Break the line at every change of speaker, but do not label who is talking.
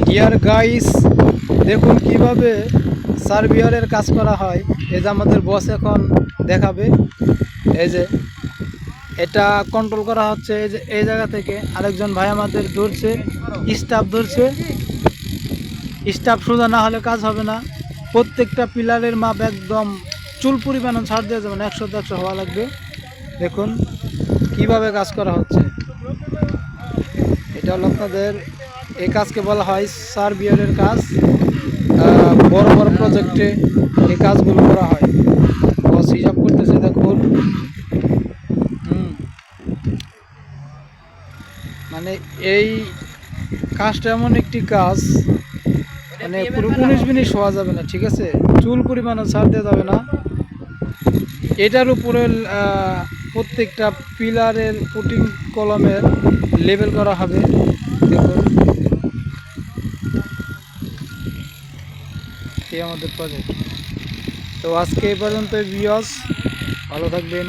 Deer guys, দেখুন কিভাবে সার্ভিয়ারের কাজ করা হয়। এই যে আমাদের বস এখন দেখাবে। এই যে এটা কন্ট্রোল করা হচ্ছে, এই যে এই জায়গা থেকে আরেকজন ভাই আমাদের ধরছে, স্টাফ ধরছে। স্টাফ সোজা না হলে কাজ হবে না। প্রত্যেকটা পিলারের মাপ একদম চুল পরিমাণ ছাড় দেওয়া যাবে না, 100-100 হওয়া লাগবে। দেখুন কিভাবে কাজ করা হচ্ছে। এটা হলো আপনাদের, এই কাজকে বলা হয় সার্ভিয়ারের কাজ। বড় বড় প্রজেক্টে এই কাজগুলো করা হয়। বস হিসাব করতেছে, দেখুন। মানে এই কাজটা এমন একটি কাজ, মানে পুরো 19 মিনিট শোয়া যাবে না, ঠিক আছে? চুল পরিমাণও ছাড় দেওয়া যাবে না। এটার উপরে প্রত্যেকটা পিলারের পুটিং কলমের লেবেল করা হবে। দেখুন এই আমাদের প্রজেক্ট। তো আজকে এই পর্যন্ত ভিউয়ার্স, ভালো থাকবেন।